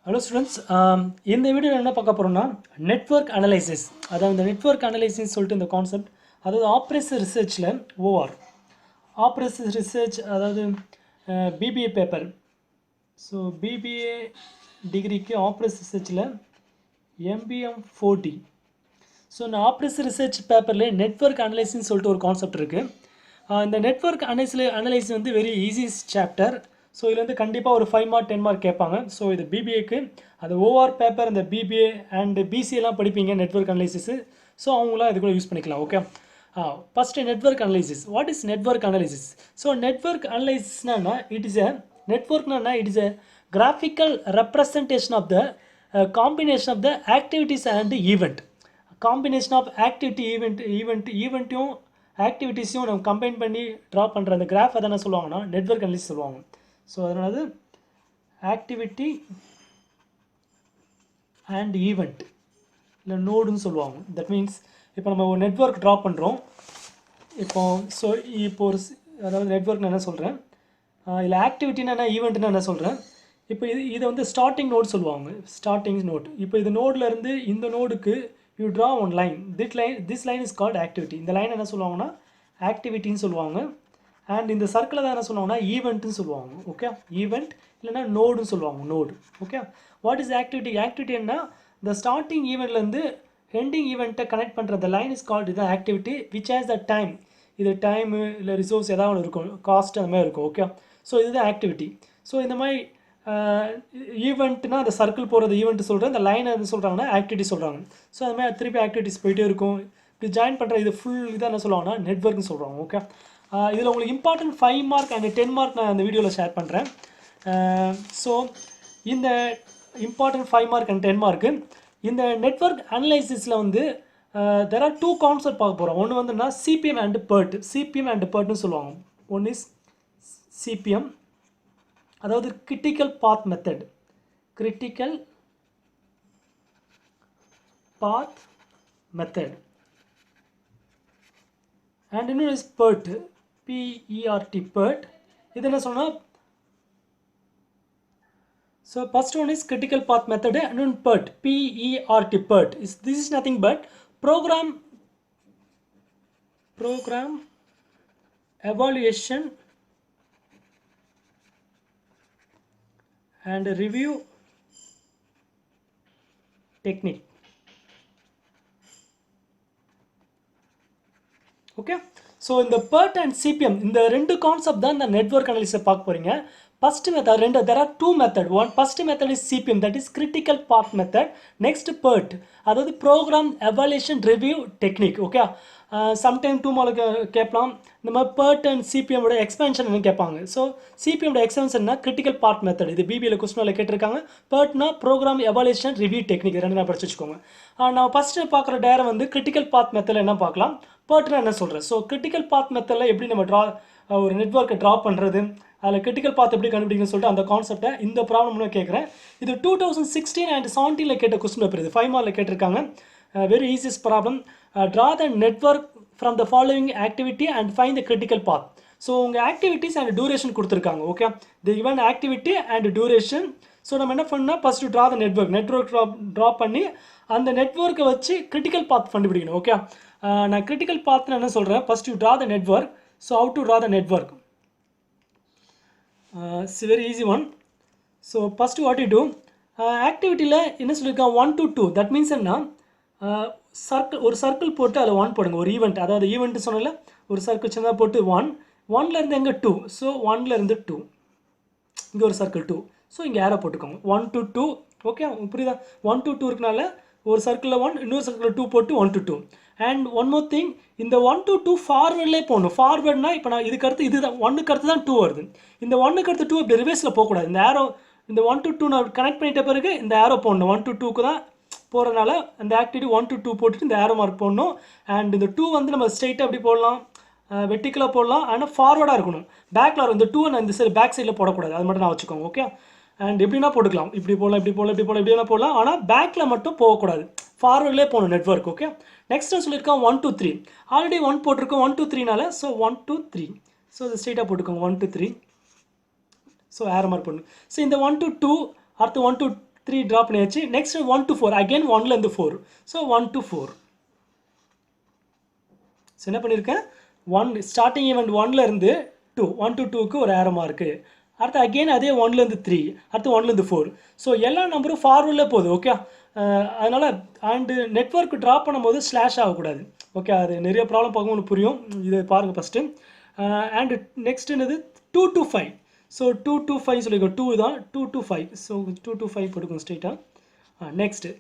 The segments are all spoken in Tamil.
ஹலோ ஸ்டூடெண்ட்ஸ், இந்த வீடியோவில் என்ன பார்க்க போகிறோம்னா நெட்வொர்க் அனலைசிஸ். அதாவது இந்த நெட்வொர்க் அனலைசிஸ் சொல்லிட்டு இந்த கான்செப்ட், அதாவது ஆப்ரேஷன் ரிசர்ச்சில் ஓஆர் ஆப்ரேஷன் ரிசர்ச், அதாவது பிபிஏ பேப்பர். ஸோ பிபிஏ டிகிரிக்கு ஆப்ரேஷன் ரிசர்ச்சில் எம்பிஎம் 4D. ஸோ இந்த ஆப்ரேஷன் ரிசர்ச் பேப்பரில் நெட்வொர்க் அனலைசிஸ்ன்னு சொல்லிட்டு ஒரு கான்செப்ட் இருக்குது. இந்த நெட்வொர்க் அனலைசிஸ் வந்து வெரி ஈஸி சாப்டர். ஸோ இதில் வந்து கண்டிப்பாக ஒரு 5 மார்க் 10 மார்க் கேட்பாங்க. ஸோ இது பிபிஏக்கு அது ஓஆர் பேப்பர், இந்த பிபிஏ அண்ட் பிசிஏலாம் படிப்பீங்க நெட்வொர்க் அனலைசிஸு. ஸோ அவங்களாம் இது கூட யூஸ் பண்ணிக்கலாம். Okay, first network analysis. What is network analysis? So network அனலைசிஸ்னா இட் இஸ் எ நெட்வொர்க்னா it is a graphical representation of the combination of the activities and event. Combination of activity ஈவெண்ட்டையும் ஆக்டிவிட்டீஸையும் நம்ம கம்பைன் பண்ணி ட்ரா பண்ணுற அந்த கிராஃப் அதை என்ன சொல்லுவாங்கன்னா நெட்வொர்க் அனலைசிஸ் சொல்லுவாங்க. ஸோ அதனால ஆக்டிவிட்டி அண்ட் ஈவெண்ட் இல்லை நோடுன்னு சொல்லுவாங்க. தட் மீன்ஸ் இப்போ நம்ம ஒரு நெட்வொர்க் ட்ரா பண்ணுறோம். இப்போ ஒரு அதாவது நெட்வொர்க் நான் என்ன சொல்கிறேன், இல்லை ஆக்டிவிட்டினா என்ன, ஈவெண்ட்னா என்ன சொல்கிறேன். இப்போ இதை வந்து ஸ்டார்டிங் நோட் சொல்லுவாங்க, ஸ்டார்டிங் நோட். இப்போ இது நோட்லேருந்து இந்த நோடுக்கு you draw one line. This line is called activity. இந்த லைன் என்ன சொல்லுவாங்கன்னா ஆக்டிவிட்டின்னு சொல்லுவாங்க. அண்ட் இந்த சர்க்கிளை தான் என்ன சொல்லுவாங்கன்னா ஈவெண்ட்டுன்னு சொல்லுவாங்க. ஓகே, ஈவெண்ட் இல்லைனா நோடுன்னு சொல்லுவாங்க, node. Okay, what is activity? ஆக்டிவிட்டின்னா இந்த ஸ்டார்டிங் ஈவெண்ட்லேருந்து எண்டிங் ஈவெண்ட்டை கனெக்ட் பண்ணுற the லைன் இஸ் கால்ட் இதுதான் activity which has the time. இது டைமு இல்லை ரிசோர்ஸ் ஏதாவது ஒன்று இருக்கும், காஸ்ட் அந்த மாதிரி இருக்கும். ஓகே, ஸோ இதுதான் ஆக்டிவிட்டி. ஸோ இந்த மாதிரி ஈவெண்ட்னா அந்த சர்க்கிள் போகிறது ஈவெண்ட் சொல்கிறேன், இந்த லைன் எது சொல்கிறாங்கன்னா ஆக்டிவிட்டி சொல்கிறாங்க. ஸோ அது மாதிரி திருப்பி ஆக்டிவிட்டிஸ் போயிட்டே இருக்கும். இப்படி ஜாயின் பண்ணுற இது ஃபுல் இதாக என்ன சொல்லுவாங்கன்னா நெட்வொர்க்னு சொல்கிறாங்க. ஓகே, இதில் உங்களுக்கு இம்பார்ட்டன்ட் 5 மார்க் அண்ட் 10 மார்க் நான் அந்த வீடியோவில் ஷேர் பண்ணுறேன். ஸோ இந்த இம்பார்ட்டன்ட் 5 மார்க் அண்ட் 10 மார்க்கு இந்த நெட்வொர்க் அனலைசிஸில் வந்து தெர் ஆர் 2 கான்செப்ட் பார்க்க போகிறோம். ஒன்று வந்துன்னா CPM and PERT. CPM and பர்ட்னு சொல்லுவாங்க. ஒன் இஸ் சிபிஎம், அதாவது critical path method. Critical path method. And இன்னொன்று இஸ் பர்ட், PERT, பர்ட். இது என்ன சொன்னால், so first one is critical path method and then PERT, PERT, PERT. This is nothing but program evaluation and review technique. Okay, so in the PERT and CPM இந்த ரெண்டு கான்செப்ட் தான் இந்த நெட்வொர்க் அனலிசிஸ் பார்க்க போறீங்க. First method, there are 2 methods. One first method is CPM, that is critical path method. Next PERT, அதாவது program evaluation review technique. Okay, sometime 2 mark கேட்கலாம். இந்த மாதிரி PERT அண்ட் CPM ஓட எக்ஸ்பென்ஷன் என்ன கேட்பாங்க. ஸோ CPM எக்ஸ்பென்ஷன்னா கிரிட்டிக்கல் பாத் மெத்தட். இது பிபியில் கொஸ்டினில் கேட்டிருக்காங்க. PERTனா ப்ரோக்ராம் எவாலுவேஷன் ரிவ்யூ டெக்னிக். ரெண்டு நான் படிச்சு வச்சுக்கோங்க. நான் ஃபஸ்ட்டு பார்க்குற டேரம் வந்து கிரிட்டிக்கல் பாத் மெத்தடில் என்ன பார்க்கலாம், PERTனா என்ன சொல்கிறேன். ஸோ கிரிட்டிக்கல் பாத் மெத்தடில் எப்படி நம்ம ஒரு நெட்வொர்க்கை ட்ரா பண்ணுறது, அதில் கிரிட்டிக்கல் பாத் எப்படி கண்டுபிடிக்கணும்னு சொல்லிட்டு அந்த கான்செப்டை இந்த ப்ராப்ளம்னு கேட்குறேன். இது 2016 and 17 கேட்ட கொஸ்டின் பேப்பர். இது 5 மார்க்கில் கேட்டிருக்காங்க. Very easiest problem. Draw the network from the following activity and find the critical path. So உங்கள் ஆக்டிவிட்டிஸ் அண்ட் டியூரேஷன் கொடுத்துருக்காங்க. Okay, the even activity and duration. So நம்ம என்ன பண்ணால் first draw the network draw பண்ணி அந்த நெட்வொர்க்கை வச்சு கிரிட்டிக்கல் பாத் கண்டுபிடிக்கணும். ஓகே, நான் கிரிட்டிக்கல் பாத்னு என்ன சொல்கிறேன், first you draw the network. So how to draw the network? It's a very easy one. So first what you do, ஆக்டிவிட்டியில் என்ன சொல்லியிருக்கான் 1 to 2. தட் மீன்ஸ் என்ன, ஒரு சர்க்கிள் போட்டு அதில் 1 போடுங்க. ஒரு ஈவெண்ட், அதாவது ஈவெண்ட் சொன்னல, ஒரு சர்க்கிள் சின்னதாக போட்டு 1லேருந்து எங்கே 2. ஸோ 1லேருந்து 2, இங்கே ஒரு சர்க்கிள் 2. ஸோ இங்கே ஏரோ போட்டுக்கோங்க 1 to 2. ஓகே, புரியுதா? 1 to 2 இருக்கனால ஒரு சர்க்கிளில் 1, இன்னொரு சர்க்கிளில் 2 போட்டு 1 to 2. And one more thing, இந்த 1 to 2 ஃபார்வேர்ட்லேயே போகணும். ஃபார்வேர்ட்னா இப்போ நான் இதுக்கு அடுத்து இது தான் 1க்கு அடுத்து தான் 2 வருது. இந்த 1க்கு அடுத்து 2 இப்படி ரிவர்ஸில் போகக்கூடாது. இந்த ஏரோ, இந்த 1 to 2 நான் கனெக்ட் பண்ணிட்ட பிறகு இந்த ஏரோ போடணும். 1 to 2க்கு தான் போகிறதுனால அந்த ஆக்டிவிட்டி 1 to 2 போட்டுட்டு இந்த ஏரோ மார்க் போடணும். அண்ட் இந்த 2 வந்து நம்ம ஸ்ட்ரெயிட்டாக எப்படி போடலாம், வெட்டிக்கலாக போடலாம். ஆனால் ஃபார்வர்டாக இருக்கணும். பேக்கில் வரும். இந்த 2 நான் இந்த சைடு பேக் சைடில் போடக்கூடாது. அது மட்டும் நான் வச்சுக்கோங்க. ஓகே, அண்ட் எப்படின்னா போட்டுக்கலாம், இப்படி போடலாம், இப்படி போடலாம், இப்படி போடலாம், எப்படினா போடலாம். ஆனால் பேக்கில் மட்டும் போகக்கூடாது, ஃபார்வர்ட்லேயே போகணும் நெட்வொர்க். ஓகே, நெக்ஸ்ட் சொல்லியிருக்கான் 1 to 3. ஆல்ரெடி 1 போட்டிருக்கோம் 1 to 3னால. So 1 to 3. ஸோ இது ஸ்ட்ரெயிட்டாக போட்டுக்கோங்க 1 to 3. ஸோ ஏரோ மார்க் பண்ணணும். ஸோ இந்த 1 to 2 அடுத்து 1 to 3 ட்ரா பண்ணியாச்சு. நெக்ஸ்ட் 1 to 4 அகைன் 1லேருந்து 4. So 1 to 4. ஸோ என்ன பண்ணியிருக்கேன், 1 ஸ்டார்டிங் ஈவெண்ட் 1லேருந்து 2, 1 to 2க்கு ஒரு ஏரோ மார்க்கு. அடுத்து அகெயின் அதே 1லேருந்து 3, அடுத்து 1லேருந்து 4. ஸோ எல்லா நம்பரும் ஃபார்வர்டில் போகுது. ஓகே, அதனால் அண்டு நெட்வொர்க் ட்ராப் பண்ணும்போது ஸ்லாஷ் ஆகக்கூடாது. ஓகே, அது நிறைய ப்ராப்ளம் பார்க்கும்போது புரியும். இதை பாருங்கள் ஃபஸ்ட்டு. அண்டு நெக்ஸ்ட் என்னது 2 to 5. ஸோ 2 to 5 சொல்லிக்கோ, 2 தான் 2 to 5. ஸோ 2 to 5 போட்டுக்கோங்க ஸ்ட்ரெயிட்டாக. நெக்ஸ்ட்டு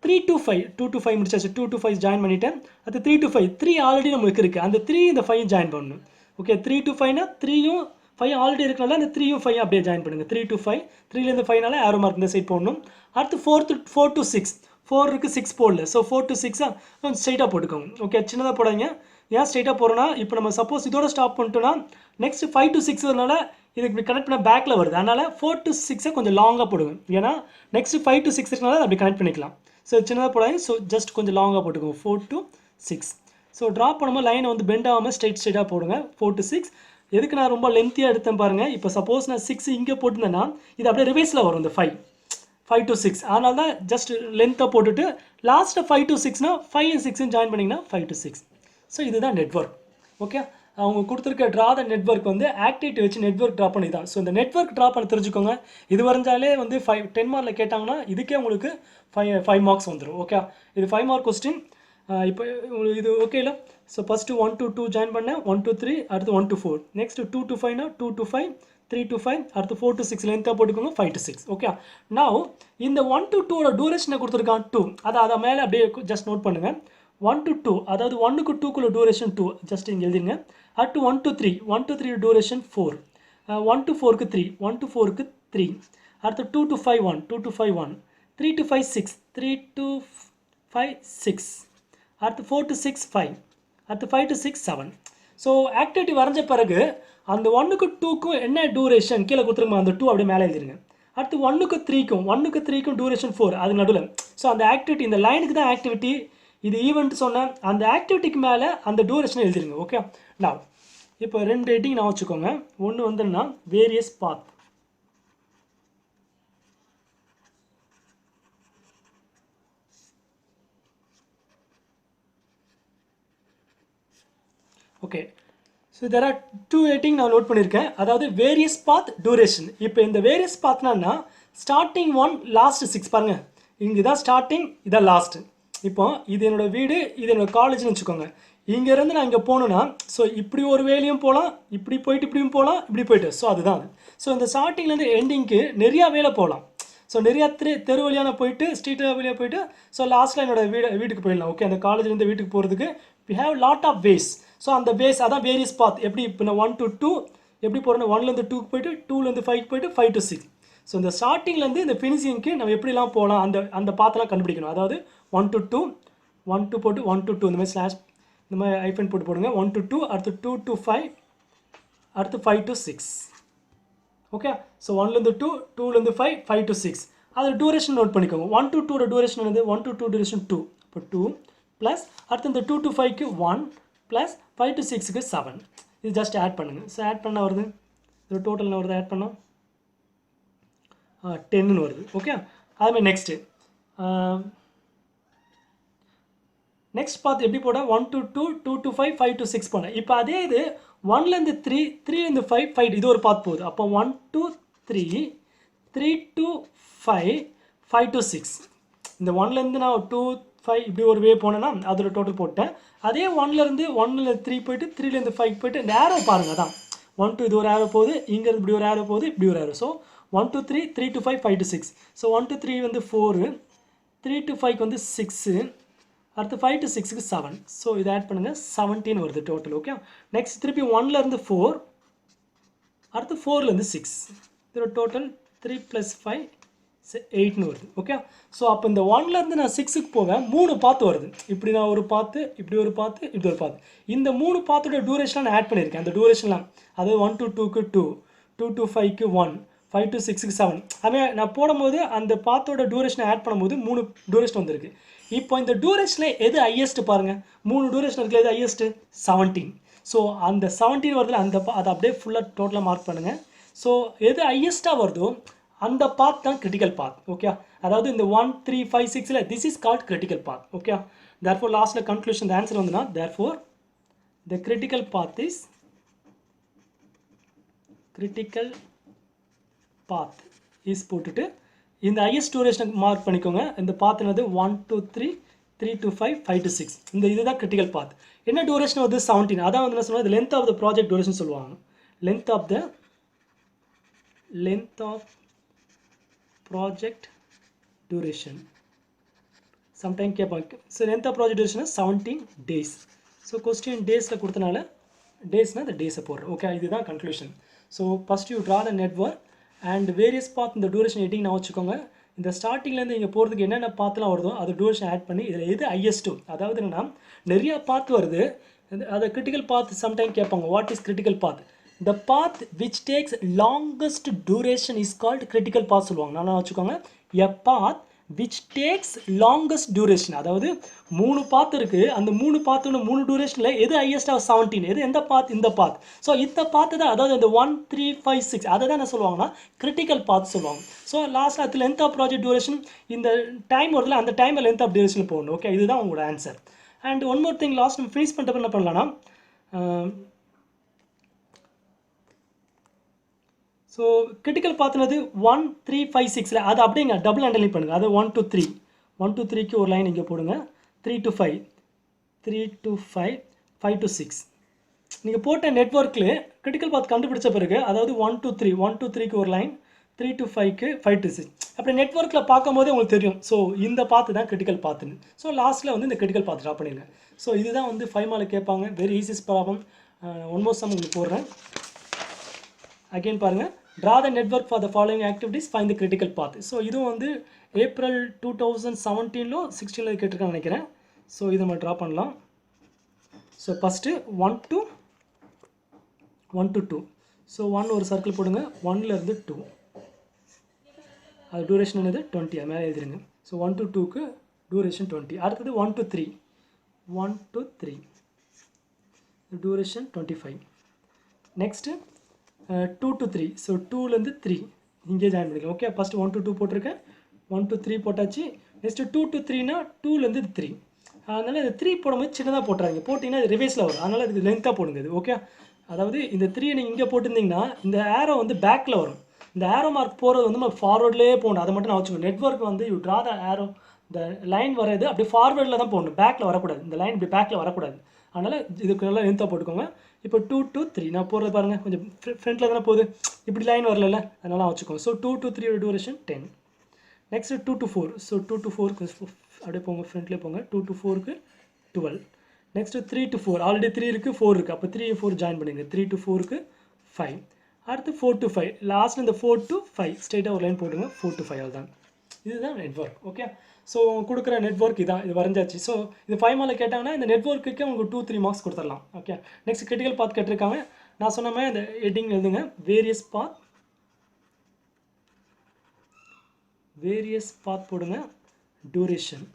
3 to 5, 2 to 5 முடிச்சாச்சு. 2 to 5 ஜாயின் பண்ணிட்டேன். அது 3 to 5, 3 ஆல்ரெடி நம்மளுக்கு இருக்குது. அந்த 3 இந்த 5 ஜாயின் பண்ணணும். ஓகே, 3 to 5னா 3யும் 5 ஆல்ரெடி இருக்கனால அந்த 3யும் 5 அப்படியே ஜாயின் பண்ணுங்கள். 3 to 5, 3லேருந்து 5னால ஏரோ மார்க் இந்த சைட் போடணும். அடுத்து 4 to 6, 4 இருக்குது 6 போடல. ஸோ 4 to 6 ஸ்ட்ரெயிட்டாக போட்டுக்கோங்க. ஓகே, சின்னதாக போடாங்க. ஏன் ஸ்ட்ரெயிட்டாக போகிறோன்னா, இப்போ நம்ம சப்போஸ் இதோட ஸ்டாப் பண்ணிட்டோன்னா நெக்ஸ்ட் 5 to 6 வரனால இதுக்கு இப்படி கனெக்ட் பண்ண பேக்கில் வருது. அதனால் 4 to 6 கொஞ்சம் லாங்காக போடுங்க. ஏன்னா நெக்ஸ்ட் 5 to 6 இருக்கனால அப்படி கனெக்ட் பண்ணிக்கலாம். ஸோ சின்னதாக போடாங்க. ஸோ ஜஸ்ட் கொஞ்சம் லாங்காக போட்டுக்கோங்க. 4 to 6. ஸோ ட்ராப் பண்ணும்போது லைனை வந்து பெண்ட் ஆகாமல் ஸ்ட்ரெயிட்டாக போடுங்க. 4 to 6. எதுக்கு நான் ரொம்ப லென்த்தியாக எடுத்தேன் பாருங்கள். இப்போ சப்போஸ் நான் 6 இங்கே போட்டிருந்தேன்னா இது அப்படியே ரிவைஸில் வரும் இந்த 5 to 6. அதனால தான் ஜஸ்ட் லென்த்தாக போட்டுட்டு லாஸ்ட்டு 5 to 6னா 5 and 6 ஜாயின் பண்ணிங்கன்னா 5 to 6. ஸோ இதுதான் நெட்வொர்க். ஓகே, அவங்க கொடுத்துருக்க ட்ரா த நெட்வொர்க் வந்து ஆக்டிவிட்டி வச்சு நெட்வொர்க் ட்ரா பண்ணி தான். ஸோ இந்த நெட்வொர்க் ட்ரா பண்ண தெரிஞ்சுக்கோங்க. இது வரைஞ்சாலே வந்து 10 மார்க்கில் கேட்டாங்கன்னா இதுக்கே உங்களுக்கு 5 மார்க்ஸ் வந்துடும். ஓகே, இது 5 மார்க் கொஸ்டின். இப்போ இது ஓகே இல்லை. ஸோ ஃபஸ்ட்டு 1 to 2 ஜாயின் பண்ணேன், 1 to 3, அடுத்து 1 to 4. Next 2 to 5னா 2 to 5, 3 to 5, அடுத்து 4 to 6 லென்த்தாக போட்டுக்கோங்க. 5 to 6. ஓகே, நவ் இந்த 1 to 2ஓட டூரேஷனை கொடுத்துருக்கான் 2. அதை மேலே அப்படியே ஜஸ்ட் நோட் பண்ணுங்கள். 1 to 2, அதாவது 1க்கு 2க்குள்ள டூரேஷன் 2 ஜஸ்ட் இங்கே எழுதிருங்க. அடுத்து 1 to 3, 1 to 3 duration 4. 1 to 4க்கு 3, 1 to 4க்கு 3. அடுத்து 2 to 5 1, 2 to 5 1, 3 to 5 6, 3 to 5 6. அடுத்து 4 to 6 5, அடுத்து 5 to 6 7. ஸோ ஆக்டிவிட்டி வரைஞ்ச பிறகு அந்த 1க்கு 2க்கும் என்ன டூரேஷன் கீழே கொடுத்துருங்க. அந்த 2 அப்படியே மேலே எழுதிருங்க. அடுத்து 1க்கு 3க்கும் டூரேஷன் 4 அது நடுவில். ஸோ அந்த ஆக்டிவிட்டி இந்த லைனுக்கு தான் ஆக்டிவிட்டி. இது ஈவெண்ட் சொன்னேன். அந்த ஆக்டிவிட்டிக்கு மேலே அந்த டூரேஷனை எழுதிருங்க. ஓகே, நான் இப்போ 2 ஹெட்டிங் நான் வச்சுக்கோங்க. ஒன்று வந்துன்னா various path. Okay, so there are 2 heading நான் நோட் பண்ணியிருக்கேன். அதாவது வேரியஸ் பாத் டூரேஷன். இப்போ இந்த வேரியஸ் பாத்னா ஸ்டார்டிங் 1 லாஸ்ட் 6 பாருங்கள். இங்கே தான் ஸ்டார்டிங், இதான் லாஸ்ட்டு. இப்போ இது என்னோடய வீடு, இது என்னோடய காலேஜ்னு வச்சுக்கோங்க. இங்கேருந்து நான் இங்கே போகணுன்னா ஸோ இப்படி ஒரு வேலையும் போகலாம், இப்படி போயிட்டு இப்படியும் போகலாம், இப்படி போயிட்டு. ஸோ அதுதான். ஸோ இந்த ஸ்டார்டிங்லேருந்து எண்டிங்க்கு நிறையா வேலை போகலாம். ஸோ நிறையா தெரு வழியான போயிட்டு ஸ்ட்ரீட் வழியாக போயிட்டு ஸோ லாஸ்ட்டில் என்னோடய வீட்டுக்கு போயிடலாம். ஓகே, அந்த காலேஜ்லேருந்து வீட்டுக்கு போகிறதுக்கு we have lot of ways. So அந்த வேஸ் அதான் வேரியஸ் பாத். எப்படி இப்போ நான் 1 to 2 எப்படி போகிறேன்னா 1லேருந்து 2க்கு போயிட்டு 2லேருந்து 5க்கு போயிட்டு 5 to 6. ஸோ இந்த ஸ்டார்டிங்லேருந்து இந்த ஃபினிஷிங்க்கு நம்ம எப்படிலாம் போகலாம் அந்த பாத்தெல்லாம் கண்டுபிடிக்கணும். அதாவது 1 to 2, 1 to போட்டு 1 to 2 இந்த மாதிரி ஸ்லாஷ் இந்த மாதிரி ஐஃபன் போட்டு போடுங்க. 1 to 2, அடுத்து 2 to 5, அடுத்து 5 to 6. ஓகே, ஸோ 1லேருந்து 2, 2லேருந்து 5, 5 to 6. அது டூரேஷன் நோட் பண்ணிக்கோங்க. 1 to 2ஓட டூரேஷன் வந்து 1 to 2 டூரேஷன் 2. இப்போ 2 ப்ளஸ் அடுத்து இந்த 2 to 5க்கு 1 ப்ளஸ் 5 to 6க்கு 7. இது ஜஸ்ட் ஆட் பண்ணுங்கள். ஸோ ஆட் பண்ணால் வருது, இது டோட்டல் வருது, ஆட் பண்ணோம் 10ன்னு வருது. ஓகே, அதுமாதிரி நெக்ஸ்ட் பார்த்து எப்படி போட 1 to 2, 2 to 5, 5 to 6 போனேன். இப்போ அதே இது 1லேருந்து 3, 3லேருந்து 5, 5 இது ஒரு பாத் போகுது. அப்போ 1 to 3, 3 to 5, 5 to 6. இந்த 1லேருந்து நான் 2, 5 இப்படி ஒரு வே போனேன்னா அதோட டோட்டல் போட்டேன். அதே 1லேருந்து 3 போயிட்டு 3லேருந்து 5 போயிட்டு இந்த ஏரோ பாருங்கள் தான் 1 to இது ஒரு ஏரோ போகுது, இங்கேருந்து இப்படி ஒரு ஏரோ போகுது, இப்படி ஒரு arrow. So 1 to 3, 3 to 5, 5 to 6. So 1 to 3 வந்து 4, 3 to 5 வந்து 6, அடுத்து 5 to 6க்கு 7. ஸோ இதை ஆட் பண்ணுங்கள், 17 வருது டோட்டல். ஓகே, நெக்ஸ்ட் திருப்பி 1லேருந்து 4, அடுத்து 4லேருந்து 6. இதோட டோட்டல் 3 + 5 8ன்னு வருது. ஓகே, ஸோ அப்போ இந்த 1லேருந்து நான் 6க்கு போவேன் 3 பாத்து வருது. இப்படி நான் ஒரு பாத்து, இப்படி ஒரு பாத்து, இப்படி ஒரு பாத்து. இந்த 3 பாத்தோட டூரேஷன்லாம் நான் ஆட் பண்ணியிருக்கேன். அந்த டூரேஷன்லாம் அதாவது 1 to 2க்கு 2, 2 to 5க்கு 1, 5 to 6க்கு 7. அதுமாதிரி நான் போடும்போது அந்த பாத்தோட டூரேஷனை ஆட் பண்ணும்போது 3 டூரேஷன் வந்திருக்கு. இப்போ இந்த டூரேஷனில் எது ஹையஸ்ட்டு பாருங்கள். 3 டூரேஷன் இருக்குல்ல, எது ஹையஸ்ட்டு 17. ஸோ அந்த 17 வருதுல அதை அப்படியே ஃபுல்லாக டோட்டலாக மார்க் பண்ணுங்கள். ஸோ எது ஹையஸ்ட்டாக வருதோ அந்த பாத் தான் கிரிட்டிக்கல் பாத். ஓகே, அதாவது இந்த 1 3 5 6ல this is called critical path. Okay, therefore லாஸ்ட்ல கன்க்ளூஷன் ஆன்சர் வந்துனா therefore the critical path is போட்டுட்டு இந்த highest duration மார்க் பண்ணிக்கோங்க. இந்த பாத் என்னது 1 2 3 3 to 5 5 to 6. இந்த இதுதான் கிரிட்டிக்கல் பாத். என்ன டியூரேஷன் வந்து 17. அதான் வந்து என்ன சொல்லுவாங்க, length of the project duration சொல்லுவாங்க. Length of project duration. Sometime கேட்பாங்க. So length of project duration is 17 days. So question டேஸில் கொடுத்தனால டேஸ்னால் இந்த டேஸை போடுறோம். ஓகே, இதுதான் conclusion. So first you draw the network and various path. இந்த டூரேஷன் எட்டிங் நான் வச்சுக்கோங்க. இந்த ஸ்டார்டிங்லேருந்து இங்கே போகிறதுக்கு என்னென்ன பாத்துலாம் வருதோ அது டூரேஷன் ஆட் பண்ணி இதில் எது ஹையஸ்ட்டு, அதாவது என்னென்னா நிறையா பாத் வருது, அதை கிரிட்டிக்கல் பாத் சம்டைம் கேட்பாங்க. What is critical path? The path which takes longest duration is called critical path சொல்லுவாங்க. நல்லா வச்சுக்கோங்க. A path which takes longest duration, அதாவது 3 பாத் இருக்குது, அந்த 3 பாத்தோட 3 டியூரேஷனில் எது ஹையஸ்ட் ஆஃப் 17, எது எந்த பாத்? இந்த பாத். ஸோ இந்த பாத்து தான், அதாவது இந்த 1 3 5 6 அதை தான் என்ன சொல்லுவாங்கன்னா கிரிட்டிக்கல் பாத் சொல்லுவாங்க. ஸோ லாஸ்ட் அது லென்த் ஆஃப் ப்ராஜெக்ட் டியூரேஷன், இந்த டைம் வருதுல அந்த டைமில் லென்த் ஆஃப் டியூரேஷன் போகணும். ஓகே, இதுதான் உங்களோட answer. And one more thing, last நம்ம ஃபினிஷ் பண்ணுறப்ப என்ன பண்ணலாம்னா, ஸோ கிரிட்டிக்கல் பார்த்தனது 1 3 5 6ல அது அப்படிங்க டபுள் அண்டர்லைன் பண்ணுங்கள். அது 1 to 3 1 to 3க்கு ஒரு லைன் இங்கே போடுங்க. 3 to 5 3 to 5 5 to 6. நீங்கள் போட்ட நெட்வொர்க்கில் கிரிட்டிக்கல் பாத் கண்டுபிடிச்ச பிறகு, அதாவது 1 to 3 1 to 3க்கு ஒரு லைன், 3 to 5க்கு 5 to 6. அப்படி நெட்வொர்க்கில் பார்க்கும்போதே உங்களுக்கு தெரியும். ஸோ இந்த பாத்து தான் கிரிட்டிக்கல் பாத்துன்னு. ஸோ லாஸ்ட்டில் வந்து இந்த கிரிட்டிக்கல் பாத் ட்ரா பண்ணிடுங்க. ஸோ இதுதான் வந்து 5 மார்க் கேட்பாங்க. Very easiest problem. Almost some உங்களுக்கு போடுறேன். அகெயின் பாருங்கள், draw the network for the following activities, find the critical path. So இதுவும் வந்து ஏப்ரல் 2017 16 கேட்டிருக்கான்னு நினைக்கிறேன். ஸோ இதை நம்ம ட்ரா பண்ணலாம். So first 1 to 2. ஸோ 1 ஒரு சர்க்கிள் போடுங்க. 1லேருந்து 2, அது டூரேஷன் என்னது 20, அது மேலே எழுதிருங்க. ஸோ 1 to 2க்கு டூரேஷன் 20. அடுத்தது 1 to 3 duration 25. Next 2 to 3. So 2லேருந்து 3 இங்கே ஜாயின் பண்ணிக்கலாம். ஓகே, ஃபஸ்ட்டு 1 to 2 போட்டிருக்கேன். 1 to 3 போட்டாச்சு. Next 2 to 3னா 2லேருந்து 3. அதனால் இந்த 3 போடும்போது சின்னதாக போட்டுறாங்க. போட்டிங்கன்னா இது ரிவேஸில் வரும். அதனால் இதுக்கு லென்த்தாக போடுங்க. இது ஓகே, அதாவது இந்த 3 நீங்கள் இங்கே போட்டிருந்தீங்கன்னா இந்த ஏரோ வந்து பேக்கில் வரும். இந்த ஏரோ மார்க் போகிறது வந்து நம்ம ஃபார்வர்ட்லேயே போகணும். அதை மட்டும் நான் வச்சுக்கணும். நெட்வொர்க் வந்து யூ ட்ரா த ஏரோ, இந்த லைன் வர்றது அப்படி ஃபார்வர்டில் தான் போகணும், பேக்கில் வரக்கூடாது. இந்த லைன் இப்படி பேக்கில் வரக்கூடாது. அதனால் இதுக்கு நல்லா லென்த்தாக போட்டுக்கோங்க. இப்போ 2 to 3 நான் போடுறது பாருங்கள், கொஞ்சம் ஃப்ரண்ட்டில் தானே போகுது, இப்படி லைன் வரல, அதனால வச்சுக்கோங்க. So 2 to 3 duration 10. Next 2 to 4. So 2 to 4க்கு அப்படியே போங்க, ஃப்ரண்ட்லேயே போங்க. 2 to 4க்கு 12. நெக்ஸ்ட்டு 3 to 4, ஆல்ரெடி 3 இருக்குது 4 இருக்குது, அப்போ 3 4 ஜாயின் பண்ணிங்க. 3 to 4க்கு 5. அடுத்து 4 to 5, லாஸ்ட்டில் இந்த 4 to 5 ஸ்ட்ரெயிட்டாக ஒரு லைன் போட்டுங்க. 4 to 5 தான் இதுதான் நெட்வொர்க். ஓகே, ஸோ கொடுக்குற நெட்வொர்க் இதான், இது வரைஞ்சாச்சு. ஸோ இது 5 மார்க் கேட்டாங்கன்னா இந்த நெட்வொர்க்குக்கு உங்களுக்கு 2 3 மார்க்ஸ் கொடுத்துடலாம். ஓகே, நெக்ஸ்ட் கிரிட்டிக்கல் பாத் கேட்டிருக்காங்க. நான் சொன்ன மாதிரி இந்த ஹெட்டிங் எழுதுங்க, வேரியஸ் பாத் போடுங்க, டியூரேஷன்.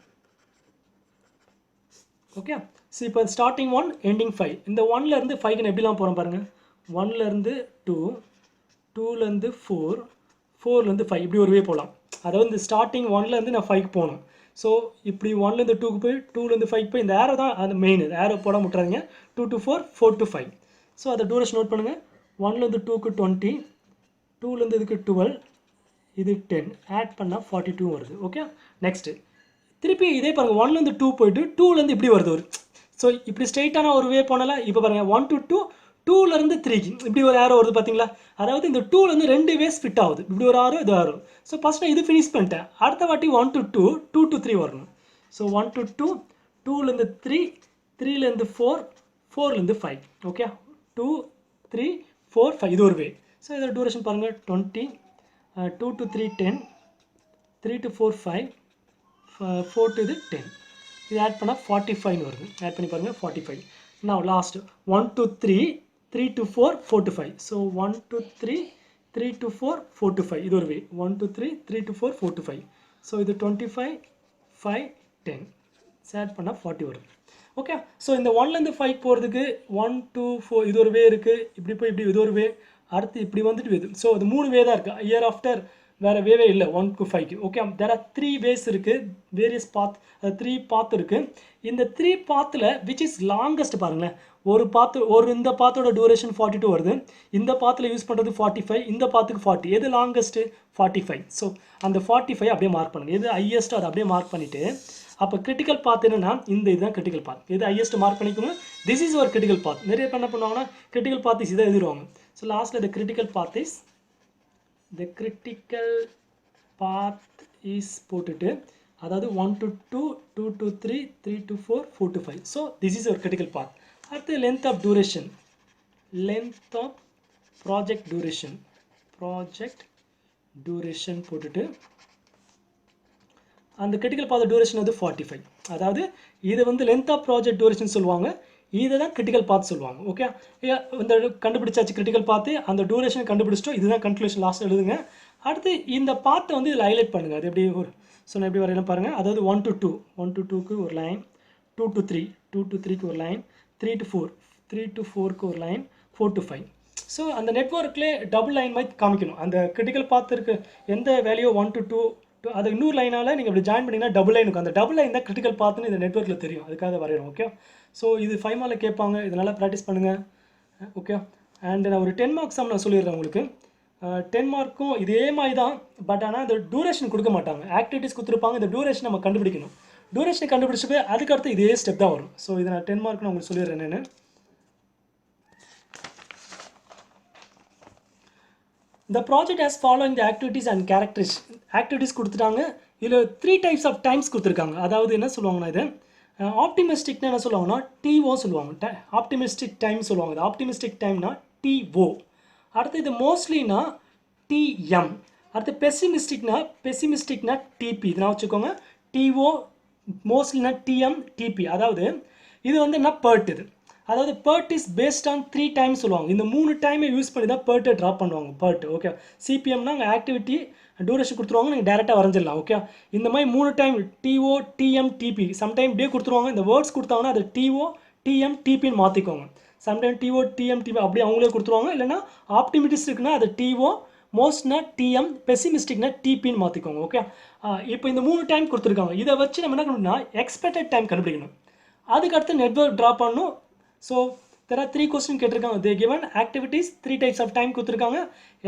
ஓகே, ஸோ இப்போ ஸ்டார்டிங் 1 எண்டிங் 5. இந்த 1லேருந்து 5க்கு எப்படிலாம் போகிறோம் பாருங்கள். 1லேருந்து 2, 2லேருந்து 4, 4லேருந்து 5, இப்படி ஒரு வே போகலாம். அதாவது இந்த ஸ்டார்டிங் 1லேருந்து நான் 5க்கு போகணும். ஸோ இப்படி 1லேருந்து 2க்கு போய் 2லேருந்து 5 போய் இந்த ஏரோ தான் அது மெயின். ஏரோ போட முட்டுறாங்க. 2 to 4 4 to 5. ஸோ அதை டூரேஷன் நோட் பண்ணுங்கள். 1லேருந்து 2க்கு 20, 2லேருந்து இதுக்கு 12, இது 10, ஆட் பண்ணால் 42 வருது. ஓகே, நெக்ஸ்ட்டு திருப்பி இதே பாருங்கள், 1லேருந்து 2 போய்ட்டு 2லேருந்து இப்படி வருது ஒரு. ஸோ இப்படி ஸ்ட்ரெயிட்டான ஒரு வே போனால இப்போ பாருங்கள் 1 to 2, 2லேருந்து 3க்கு இப்படி ஒரு ஏரோ வருது பார்த்தீங்களா. அதாவது இந்த 2லேருந்து 2 வேஸ் ஃபிட் ஆகுது. இப்படி ஒரு ஆரோ, இது ஆரோ. ஸோ ஃபஸ்ட் நான் இது ஃபினிஷ் பண்ணிட்டேன். அடுத்த வாட்டி 1 to 2, 2 to 3 வரணும். So 1 to 2, 2லேருந்து 3, 3லேருந்து 4, 4லேருந்து 5. ஓகே, 2 3 4 5, இது ஒரு வே. ஸோ இதோட டூரேஷன் பாருங்கள் 20, 2 to 3 10, 3 to 4 5, 4 to இது 10. இது ஆட் பண்ணால் 45 வருது. ஆட் பண்ணி பாருங்கள் 45. Now last 1 to 3, 3 to 4, 4 to 5. So 1 to 3, 3 to 4, 4 to 5. இது ஒரு வே. 1 to 3, 3 to 4, 4 to 5. So இது 25, 5, 10. ஆட் பண்ணால் 40 வருது. ஓகே, ஸோ இந்த 1லேருந்து 5 போகிறதுக்கு 1 to 4 இது ஒரு வே இருக்குது. இப்படி போய் இப்படி இது ஒரு வே. அடுத்து இப்படி வந்துட்டு வே. ஸோ அது 3 வே தான் இருக்குது. இயர் ஆஃப்டர் வேறு வேவே இல்லை 1 to 5க்கு. ஓகே, தேர் ஆர் 3 வேஸ் இருக்குது, வேரியஸ் பாத், 3 பாத் இருக்குது. இந்த 3 பாத்தில் விச் இஸ் லாங்கஸ்ட் பாருங்களேன். இந்த பாத்தோட டியூரேஷன் 42 வருது, இந்த பாத்தில் யூஸ் பண்ணுறது 45, இந்த பாத்துக்கு 40. எது லாங்கஸ்ட்டு? 45. ஸோ அந்த 45 அப்படியே மார்க் பண்ணுங்கள். எது ஹையஸ்ட்டோ அதை அப்படியே மார்க் பண்ணிவிட்டு, அப்போ கிரிட்டிக்கல் பாத் என்னன்னா இந்த இதுதான் கிரிட்டிக்கல் பாத். எது ஹையஸ்ட் மார்க் பண்ணிக்கோங்க, திஸ் இஸ் ஒரு கிரிட்டிக்கல் பாத். நிறைய பேர் என்ன பண்ணுவாங்கன்னா கிரிட்டிக்கல் பாத் இஸ் இதை எழுதிடுவாங்க. ஸோ லாஸ்ட்டில் த கிரிட்டிக்கல் பாத் இஸ் போட்டுட்டு, அதாவது 1 to 2, 2 to 3, 3 to 4, 4 to 5. So this is ஒரு கிரிட்டிக்கல் பாத். அடுத்து length of duration, length of project duration போட்டுட்டு, அந்த கிரிட்டிக்கல் பாத் டியூரேஷன் வந்து 45. அதாவது இது வந்து லென்த் ஆஃப் ப்ராஜெக்ட் டியூரேஷன் சொல்லுவாங்க, இதை தான் கிரிட்டிக்கல் பாத் சொல்லுவாங்க. ஓகே, இந்த கண்டுபிடிச்சாச்சு கிரிட்டிக்கல் பாத்து, அந்த டியூரேஷன் கண்டுபிடிச்சிட்டோம். இதுதான் கன்க்ளூஷன், லாஸ்ட் எழுதுங்க. அடுத்து இந்த பாத்தை வந்து இதில் ஹைலைட் பண்ணுங்கள். அது எப்படி நான் எப்படி வரையலாம் பாருங்கள். அதாவது 1 to 2, 1 to 2க்கு ஒரு லைன், 2 to 3, 2 to 3க்கு ஒரு லைன், 3 to 4, 3 to 4க்கு ஒரு லைன், 4 to 5. ஸோ அந்த நெட்வொர்க்லேயே டபுள் லைன் மாதிரி காமிக்கணும். அந்த கிரிட்டிக்கல் பாத் இருக்கு எந்த வேல்யூ 1 to 2, அது இன்னொரு லைனால் நீங்கள் இப்படி ஜாயின் பண்ணிங்கன்னா டபுள் லைன் இருக்கும். அந்த டபுள் லைன் தான் கிரிட்டிக்கல் பாத்துன்னு இந்த நெட்வொர்க்கில் தெரியும், அதுக்காக வரையணும். ஓகே, ஸோ இது 5 மார்க்கில் கேட்பாங்க, இதனால் ப்ராக்டிஸ் பண்ணுங்கள். ஓகே, அண்ட் நான் ஒரு 10 மார்க்ஸ் நான் சொல்லிடுறேன் உங்களுக்கு. 10 மார்க்கும் இதே மாதிரி தான், பட் ஆனால் இந்த டியூரேஷன் கொடுக்க மாட்டாங்க. ஆக்டிவிட்டிஸ் கொடுத்துருப்பாங்க, இந்த டியூரேஷன் நம்ம கண்டுபிடிக்கணும். டியூரேஷன் கண்டுபிடிச்சப்போ அதுக்கடுத்து இதே ஸ்டெப் தான் வரும். ஸோ இதை நான் 10 மார்க் நான் உங்களுக்கு சொல்லிடுறேன். என்னென்னு the project has following the activities and characteristics. Activities கொடுத்துட்டாங்க. இதில் 3 டைப்ஸ் ஆஃப் டைம்ஸ் கொடுத்துருக்காங்க. அதாவது என்ன சொல்லுவாங்கன்னா, இது ஆப்டிமிஸ்டிக்னா என்ன சொல்லுவாங்கன்னா டிஓ சொல்லுவாங்க, ஆப்டிமிஸ்டிக் டைம் சொல்லுவாங்க. ஆப்டிமிஸ்டிக் டைம்னா டிஓ. அடுத்து இது மோஸ்ட்லினா டிஎம். அடுத்து பெசிமிஸ்டிக்னா டிபி. இதெல்லாம் வச்சுக்கோங்க. டிஓ மோஸ்ட்லினா டிஎம் டிபி. அதாவது இது வந்து என்ன PERT. இது அதாவது PERT is based on 3 times சொல்லுவாங்க. இந்த 3 டைமை யூஸ் பண்ணி தான் PERT ட்ரா பண்ணுவாங்க. PERT okay. சிபிஎம்னா அங்கே ஆக்டிவிட்டி டியூரேஷன் கொடுத்துருவாங்க, நீங்கள் டேரெக்டாக வரைஞ்சிடலாம். ஓகே, இந்த மாதிரி 3 time TO TM TP. Sometime இப்படியே கொடுத்துருவாங்க. இந்த வேர்ட்ஸ் கொடுத்தாங்கன்னா அது டிஓ டிஎம் டிபின்னு மாற்றிக்கோங்க. சம்டைம் டிஓ டிஎம் டிபி அப்படியே அவங்களே கொடுத்துருவாங்க. இல்லைனா ஆப்டிமிஸ்டிக்னா அது டிஓ, மோஸ்ட்னா டிஎம், பெசிமிஸ்டிக்னா டிபின்னு மாற்றிக்கோங்க. ஓகே, இப்போ இந்த 3 டைம் கொடுத்துருக்காங்க. இதை வச்சு நம்ம என்ன பண்ணணும்னா எக்ஸ்பெக்டட் டைம் கண்டுபிடிக்கணும். அதுக்கடுத்து நெட்வொர்க் ட்ரா பண்ணணும். ஸோ there are 3 questions கேட்டிருக்காங்க. they given activities 3 types of time கொடுத்துருக்காங்க.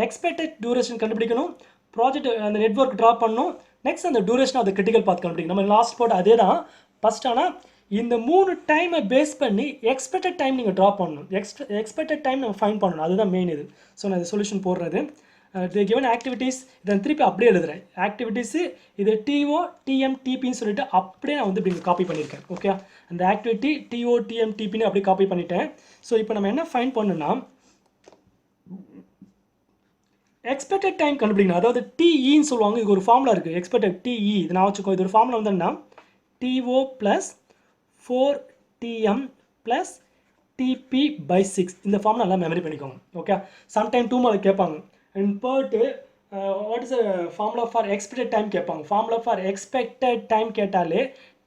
எக்ஸ்பெக்டட் டியூரேஷன் கண்டுபிடிக்கணும், ப்ராஜெக்ட் அந்த நெட்வொர்க் ட்ரா பண்ணணும், நெக்ஸ்ட் அந்த duration of the critical path கண்டுபிடிக்கணும். நம்ம லாஸ்ட் போட்டு அதே தான் ஃபஸ்ட். ஆனால் இந்த 3 டைமை பேஸ் பண்ணி எக்ஸ்பெக்டட் டைம் நீங்கள் ட்ரா பண்ணணும். எக்ஸ்பெக்டட் டைம் நம்ம ஃபைன் பண்ணணும். அதுதான் மெயின் இது. ஸோ நான் இது சொல்யூஷன் போடுறது. they given ஆக்டிவிட்டீஸ், இதை திருப்பி அப்படியே எழுதுறேன். ஆக்டிவிட்டீஸு இது டிஓ டிஎம் டிபின்னு சொல்லிட்டு அப்படியே நான் வந்து இப்படி காப்பி பண்ணியிருக்கேன். ஓகே, அந்த ஆக்டிவிட்டி டிஓ டிஎம் டிபின்னு அப்படியே காப்பி பண்ணிட்டேன். ஸோ இப்போ நம்ம என்ன ஃபைன் பண்ணணும்னா எக்ஸ்பெக்டட் டைம் கண்டுபிடிக்கணும். அதாவது டிஇன்னு சொல்லுவாங்க. இது ஒரு ஃபார்முலா இருக்குது, எக்ஸ்பெக்டட் டிஇ. இது நான் வச்சுக்கோ. இது ஒரு ஃபார்முலா வந்தோம்னா DO plus 4TM plus TP/6. இந்த ஃபார்முலா நல்லா மெமரி பண்ணிக்கோங்க. ஓகே, சம்டைம் 2 மார்க் கேட்பாங்க. And PERT what is formula for expected time கேட்பாங்க. ஃபார்முலா ஃபார் எக்ஸ்பெக்டட் டைம் கேட்டாலே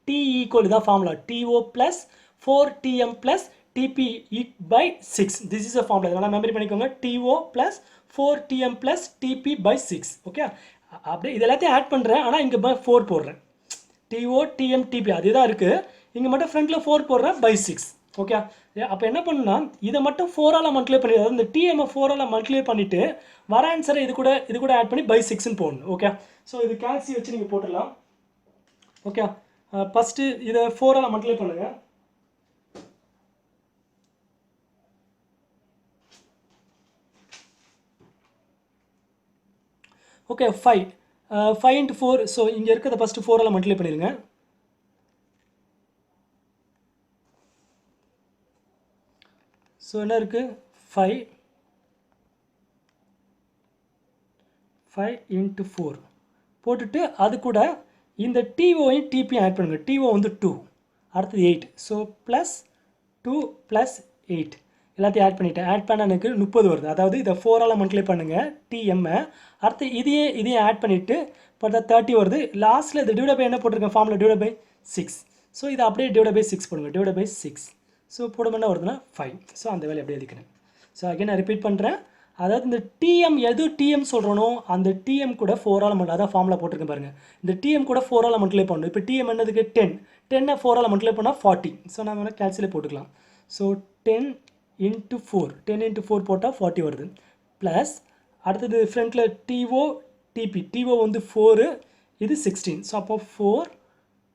T ஈக்குவல் தான் formula. TO plus 4TM plus TP/6. This is a formula. இதெல்லாம் மெமரி பண்ணிக்கோங்க. TO plus 4TM plus TP/6. Okay, அப்படியே இது எல்லாத்தையும் ஆட் பண்ணுறேன். ஆனால் இங்கே 4 போடுறேன். TO TM TP அதே தான் இருக்குது. இங்கே மட்டும் ஃப்ரண்ட்டில் 4 போடுறேன் /6. ஓகே, அப்போ என்ன பண்ணுன்னா இதை மட்டும் 4ஆல் மல்டிப்ளை பண்ணி, அதாவது இந்த TM 4ஆல் மல்டிப்ளை பண்ணிவிட்டு வர ஆன்சரை இது கூட ஆட் பண்ணி /6ன்னு போடணும். ஓகே, ஸோ இது கேல்சி வச்சு நீங்கள் போட்டுடலாம். ஓகே, ஃபஸ்ட்டு இதை 4ஆல் மல்டிப்ளை பண்ணுங்கள். Okay, 5 into 4. ஸோ இங்கே இருக்கிறத ஃபஸ்ட்டு 4ஆல் மல்டிப்ளை பண்ணிடுங்க. ஸோ என்ன இருக்குது 5 into 4 போட்டுட்டு அது கூட இந்த டிஓயும் டிபியும் ஆட் பண்ணுங்கள். டிஓ வந்து 2, அடுத்தது 8. ஸோ ப்ளஸ் 2 ப்ளஸ் 8 எல்லாத்தையும் ஆட் பண்ணிவிட்டேன். ஆட் பண்ண எனக்கு 30 வருது. அதாவது இதை 4ஆல் மல்டிப்ளை பண்ணுங்கள் டிஎம்மை. அடுத்து இதையும் ஆட் பண்ணிவிட்டு பார்த்தா 30 வருது. லாஸ்ட்டில் இது டிவைட் பை என்ன போட்டிருக்கேன் ஃபார்முலா /6. ஸோ இதை அப்படியே /6 போடுங்க. /6. ஸோ போடும் என்ன வருதுன்னா 5. ஸோ அந்த வேலையை அப்படியே எழுதிக்கிறேன். ஸோ அகைன் நான் ரிப்பீட் பண்ணுறேன். அதாவது இந்த டிஎம் எது டிஎம் சொல்கிறனோ அந்த டிஎம் கூட 4 ஆல் மல்டிப்ளை, அதான் ஃபார்முலா போட்டிருக்கேன் பாருங்கள். இந்த டிஎம் கூட 4 ஆல் மல்டிப்ளை பண்ணணும். இப்போ டிஎம் என்னதுக்கு 10, 10 4 ஆல் மல்டிப்ளை பண்ணால் 40. ஸோ நம்ம வேணால் கேல்குலேட் போட்டுக்கலாம். ஸோ 10 × 4, 10 × 4 போட்டால் 40 வருது. ப்ளஸ் அடுத்தது ஃப்ரண்ட்டில் டிஓ டிபி, டிஓ வந்து 4, இது 16. ஸோ அப்போ 4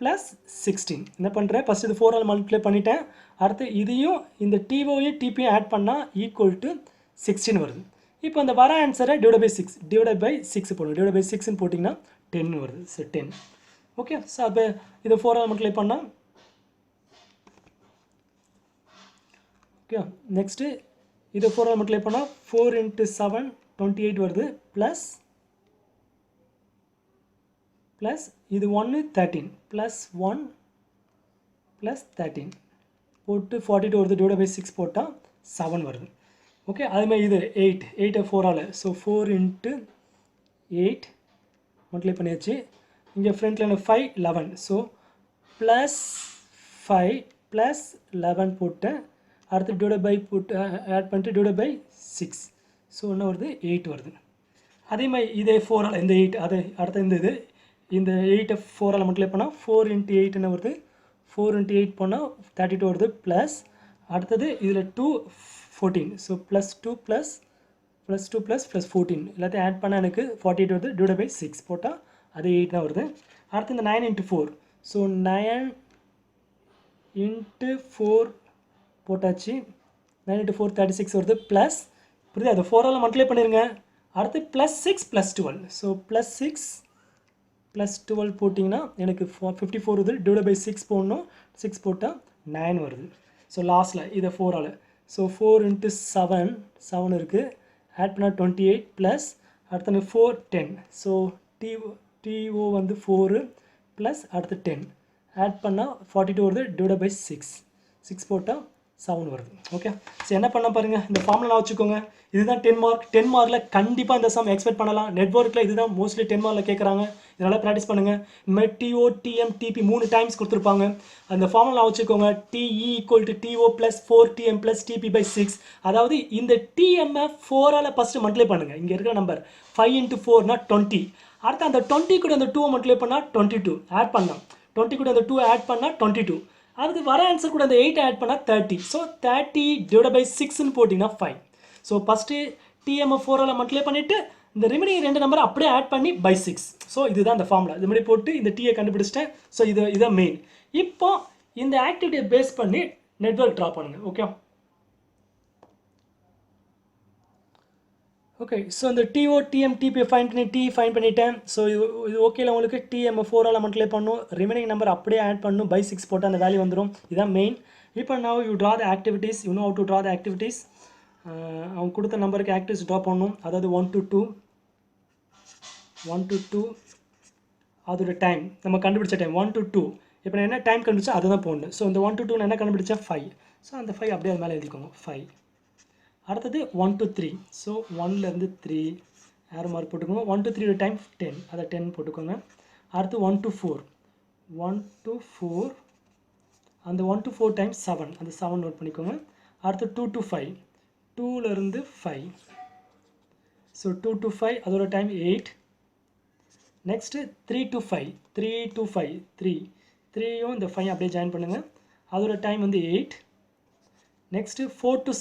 + 16 என்ன பண்ணுறேன், ஃபஸ்ட் இது 4 ஆல் மல்டிப்ளை பண்ணிட்டேன். அடுத்து இதையும் இந்த டிஓயும் டிபியும் ஆட் பண்ணால் ஈக்குவல் டு 16 வருது. இப்போ அந்த வர ஆன்சரை டிவைட் பை 6 போடணும். டிவைட் பை 6ன்னு போட்டிங்கன்னா 10 வருது. ஸோ 10. ஓகே. ஸோ அப்போ இதை 4 ஆல் மல்டிப்ளை பண்ணால் ஓகே. நெக்ஸ்ட்டு இதை 4 ஆல் மல்டிப்ளை பண்ணால் 4 × 7 28 வருது. ப்ளஸ் இது 1 13 ப்ளஸ் 1 ப்ளஸ் 13 போட்டு 42 வருது. டிவைட் பை 6 போட்டால் 7 வருது. ஓகே. அதுமாதிரி இது 8 4 ஆல். ஸோ 4 × 8 மல்டிப்ளை பண்ணியாச்சு. இங்கே ஃப்ரண்ட்டில் 5 11. ஸோ ப்ளஸ் 5 ப்ளஸ் 11 போட்டேன். அடுத்து டிவைட் பை போட்டு ஆட் பண்ணிட்டு டிவைட் பை 6. ஸோ என்ன வருது, 8 வருது. அதே மாதிரி இதே 4 ஆல் இந்த 8 அது அடுத்த இந்த 8 4 ஆல் மல்டிப்ளை பண்ணால் 4 × 8 என்ன வருது, 4 × 8 போனால் 32 வருது. ப்ளஸ் அடுத்தது இதில் 2 14. ஸோ +2 + 14 எல்லாத்தையும் ஆட் பண்ணால் எனக்கு 48 வருது. டிவைட் பை 6 போட்டால் அது 8 தான் வருது. அடுத்து இந்த 9 × 4. ஸோ 9 × 4 போட்டாச்சு. 9 × 4 36 வருது. ப்ளஸ் புரியுது, அது 4 ஆல் மல்டிப்ளை பண்ணிடுங்க. அடுத்து +6 + 12. ஸோ +6 + 12 போட்டிங்கன்னா எனக்கு 54 வருது. டிவைட் பை 6 போடணும். 6 போட்டால் 9 வருது. ஸோ லாஸ்ட்டில் இதை 4 ஆல். ஸோ 4 × 7 இருக்குது. ஆட் பண்ணால் 28 ப்ளஸ் அடுத்த 4 10. ஸோ டிஓ வந்து 4 ப்ளஸ் அடுத்து 10 ஆட் பண்ணால் 42 வருது. டிவைட் பை 6 போட்டால் 7 வருது. ஓகே. ஸோ என்ன பண்ண பாருங்கள், இந்த ஃபார்முலா வச்சுக்கோங்க. இதுதான் 10 மார்க். 10 மார்க்கில் கண்டிப்பாக இந்த சம் எக்ஸ்பெக்ட் பண்ணலாம். நெட்வொர்க்கில் இதுதான் மோஸ்ட்லி 10 மார்க்கில் கேட்குறாங்க. இதனால் ப்ராக்டிஸ் பண்ணுங்கள். இந்த மாதிரி டிஓ டிஎம் டிபி 3 டைம்ஸ் கொடுத்துருப்பாங்க. அந்த ஃபார்முலா வச்சுக்கோங்க. TE = TO + four TM + TP by 6. அதாவது இந்த டிஎம்மை 4 ஆல் ஃபஸ்ட்டு மல்டிப்ளை பண்ணுங்கள். இங்கே இருக்கிற நம்பர் 5 × 4 20. அடுத்து அந்த 20 கூட அந்த 2 மல்டிப்ளை பண்ணால் 22 ஆட் பண்ணலாம். 20 கூட அந்த 2 ஆட் பண்ணால் 22. அதுக்கு வர ஆன்சர் கூட அந்த 8 ஆட் பண்ணால் 30. ஸோ 30 டிவைட் பை 6ன்னு போட்டிங்கன்னா 5. So first TMI 4 all multiply பண்ணிவிட்டு இந்த ரிமைனிங் 2 நம்பரை அப்படியே ஆட் பண்ணி பை 6. ஸோ இதுதான் இந்த ஃபார்முலா. இது மாதிரி போட்டு இந்த டியை கண்டுபிடிச்சிட்டேன். ஸோ இதான் மெயின். இப்போ இந்த ஆக்டிவிட்டியை பேஸ் பண்ணி நெட்வொர்க் ட்ரா பண்ணுங்கள். ஓகே. ஸோ இந்த டிஓ டிஎம் டிபி ஃபைன் பண்ணிட்டேன். ஸோ இது ஓகேல உங்களுக்கு டிஎம் 4 ஆல் மல்டிப்ளை பண்ணணும். ரிமைனிங் நம்பர் அப்படியே ஆட் பண்ணணும். பை 6 போட்டால் அந்த வேல்யூ வந்துடும். இதுதான் மெயின். இப்போ now you draw the activities. You know how to draw the activities. அவங்க கொடுத்த நம்பருக்கு ஆக்டிவிட்டிஸ் ட்ரா பண்ணணும். அதாவது 1 to 2 அதோட டைம் நம்ம கண்டுபிடிச்ச டைம் 1 to 2. இப்போ நான் என்ன டைம் கண்டுபிடிச்சா அதை தான் போடணும். ஸோ இந்த 1 to 2 நான் என்ன கண்டுபிடிச்சேன் 5. ஸோ அந்த 5 அப்படியே அது மேலே எழுதிக்கோங்க 5. அடுத்தது 1 to 3. ஸோ 1லேருந்து 3 ஏரோ மார்க் போட்டுக்கோங்க. 1 to 3 டைம் 10, அதை 10 போட்டுக்கோங்க. அடுத்து 1 to 4 அந்த 1 to 4 டைம்ஸ் 7, அந்த 7 நோட் பண்ணிக்கோங்க. அடுத்து 2 to 5, 2லேருந்து 5. ஸோ 2 to 5 அதோட டைம் 8. நெக்ஸ்ட்டு 3 to 5, 3யும் இந்த 5 அப்படியே ஜாயின் பண்ணுங்கள். அதோட டைம் வந்து 8. நெக்ஸ்ட்டு 4 to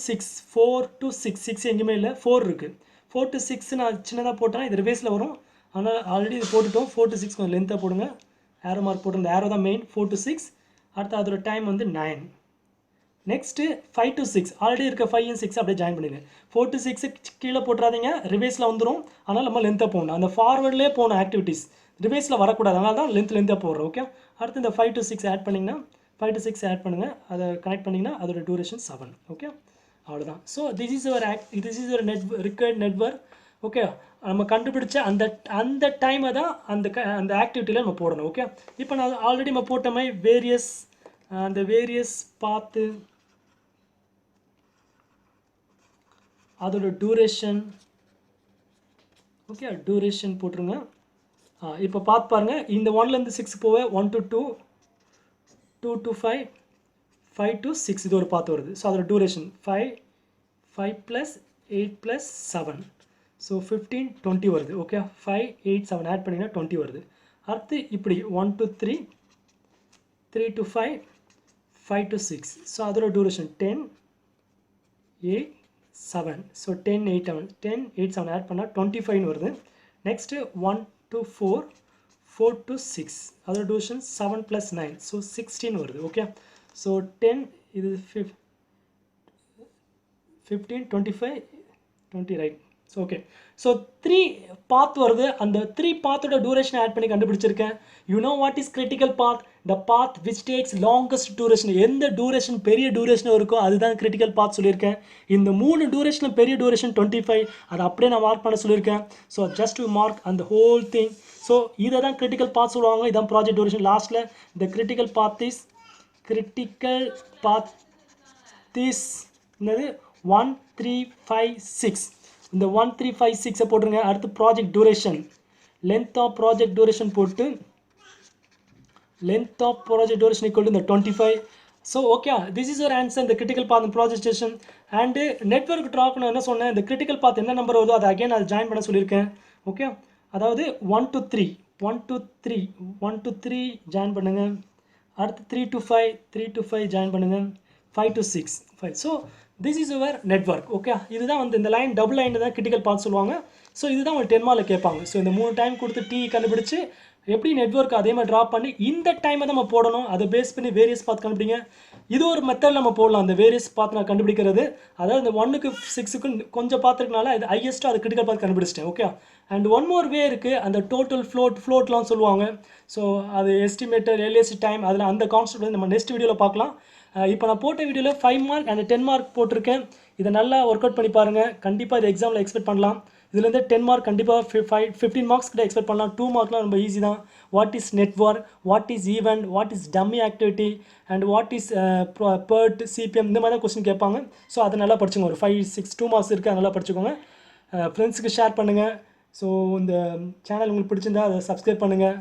6 எங்கேயுமே இல்லை, 4 இருக்குது. 4 to 6 நான் சின்னதாக போட்டேன்னா இது ரிவேஸில் வரும். ஆனால் ஆல்ரெடி இது போட்டுட்டோம். 4 to 6 கொஞ்சம் லென்த்தாக போடுங்க. ஏரோ மார்க் போட்டு இந்த ஏரோ தான் மெயின். 4 to 6 அடுத்து அதோட டைம் வந்து 9. நெக்ஸ்ட்டு 5 to 6 ஆல்ரெடி இருக்க 5 and 6 அப்படியே ஜாயின் பண்ணிடுங்க. 4 to 6 கீழே போட்டுறாதீங்க, ரிவேஸில் வந்துடும். ஆனால் நம்ம லென்த்தாக போகணும். அந்த ஃபார்வர்ட்லேயே போகணும் ஆக்டிவிட்டீஸ், ரிவேஸில் வரக்கூடாது. அதனால தான் லென்த்தாக போடுறோம். ஓகே. அடுத்து இந்த 5 to 6 ஆட் பண்ணிங்கன்னா 5 to 6 ஆட் பண்ணுங்கள். அதை கனெக்ட் பண்ணிங்கன்னா அதோட டூரேஷன் 7. ஓகே, அவ்வளோதான். ஸோ திஸ் இஸ் ஒரு ரிக்வயர்ட் நெட்வொர்க். ஓகே, நம்ம கண்டுபிடிச்ச அந்த டைமை தான் அந்த ஆக்டிவிட்டியில் நம்ம போடணும். ஓகே, இப்போ நான் ஆல்ரெடி நம்ம போட்ட மாதிரி வேரியஸ் பார்த்து அதோட டூரேஷன். ஓகே, டூரேஷன் போட்டுருங்க. இப்போ பார்த்து பாருங்கள். இந்த 1லேருந்து 6 போக 1 to 2, 2 to 5 to 6 இது ஒரு பார்த்து வருது. ஸோ அதோட டூரேஷன் 5 + 8 + 7 ஸோ 15 20 வருது ஓகே 5 8 7 ஆட் பண்ணிங்கன்னா 20 வருது அடுத்து இப்படி 1 to 3 3 to 5 5 to 6 ஸோ அதோட டூரேஷன் 10 8 7 ஸோ 10 8 7 10 8 7 ஆட் பண்ணால் 25 வருது நெக்ஸ்ட்டு 1 to 4 4 to 6 அதோட டூரேஷன் 7 + 9 ஸோ 16 வருது ஓகே ஸோ 10 இது 15 25 20 right so okay so 3 path வருது அந்த 3 பாத்தோட டூரேஷன் ஆட் பண்ணி கண்டுபிடிச்சிருக்கேன் you know what is critical path the path which takes longest duration எந்த டூரேஷன் பெரிய டூரேஷன் இருக்கோ அதுதான் கிரிட்டிக்கல் பாத் சொல்லியிருக்கேன் இந்த 3 டூரேஷனில் பெரிய டூரேஷன் 25 அதை அப்படியே நான் மார்க் பண்ண சொல்லியிருக்கேன் ஸோ ஜஸ்ட் டு மார்க் அந்த ஹோல் திங் ஸோ இதை தான் கிரிட்டிக்கல் பாத் சொல்லுவாங்க இதான் ப்ராஜெக்ட் டூரேஷன் லாஸ்ட்டில் த கிரிட்டிக்கல் பாத் இஸ் என்னது 1 3 5 6 இந்த 1 3 5 6 போட்டுருங்க அடுத்து project duration length of project duration போட்டு length of project duration equal to the 25 so okay this is your answer in the critical path in project duration and network draw பண்ண என்ன சொன்னேன் இந்த critical path என்ன நம்பர் வருதோ அதை again அது ஜாயின் பண்ண சொல்லியிருக்கேன் ஓகே அதாவது 1 to 3 1 to 3 1 to 3 ஜாயின் பண்ணுங்க அடுத்து 3 to 5 3 to 5 ஜாயின் பண்ணுங்க 5 to 6 5 so this is your network okay இதுதான் வந்து இந்த லைன் டபுள் லைன் தான் கிரிட்டிக்கல் பாத் சொல்லுவாங்க ஸோ இதுதான் ஒரு 10 மார்க்கில் கேட்பாங்க ஸோ இந்த 3 டைம் கொடுத்து டி கண்டுபிடிச்சு எப்படி நெட்வொர்க் அதே மாதிரி ட்ராப் பண்ணி இந்த டைமை தான் நம்ம போடணும் அதை பேஸ் பண்ணி வேரியஸ் பாத் கண்டுபிடிங்க இது ஒரு மெத்தட் நம்ம போடலாம் அந்த வேரியஸ் பாத் நான் கண்டுபிடிக்கிறது அதாவது இந்த 1க்கு 6க்கு கொஞ்சம் பார்த்துருக்கனால அது ஹையஸ்ட்டாக அது கிரிட்டிக்கல் பாத் கண்டுபிடிச்சிட்டேன் ஓகே அண்ட் ஒன் மோர் வே இருக்குது அந்த டோட்டல் ஃப்ளோட்லாம் சொல்லுவாங்க ஸோ அது எஸ்டிமேட்டட் எல்ஏசி டைம் அதில் அந்த கான்செப்ட் வந்து நம்ம நெக்ஸ்ட் வீடியோவில் பார்க்கலாம் இப்போ நான் போட்ட வீடியோவில் 5 மார்க் அண்ட் 10 மார்க் போட்டிருக்கேன் இதை நல்லா ஒர்க் அவுட் பண்ணி பாருங்கள் கண்டிப்பாக இது எக்ஸாமில் எக்ஸ்பெக்ட் பண்ணலாம் இதுலேருந்து 10 மார்க் கண்டிப்பாக 15 மார்க்ஸ் கிட்ட எக்ஸ்பெக்ட் பண்ணலாம் 2 மார்க்லாம் ரொம்ப ஈஸி தான் what is network what is event what is dummy activity and what is PERT CPM இந்த மாதிரி தான் கொஸ்டின் கேட்பாங்க ஸோ அதை நல்லா படிச்சுக்கோங்க ஒரு 5 6 2 மார்க்ஸ் இருக்குது அதை நல்லா படிச்சுக்கோங்க ஃப்ரெண்ட்ஸுக்கு ஷேர் பண்ணுங்கள் ஸோ இந்த சேனல் உங்களுக்கு பிடிச்சிருந்தா அதை சப்ஸ்கிரைப் பண்ணுங்கள்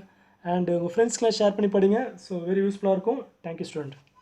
அண்ட் உங்கள் ஃப்ரெண்ட்ஸ்க்கெலாம் ஷேர் பண்ணி படிங்க ஸோ வெரி யூஸ்ஃபுல்லாக இருக்கும் தேங்க்யூ ஸ்டூடெண்ட்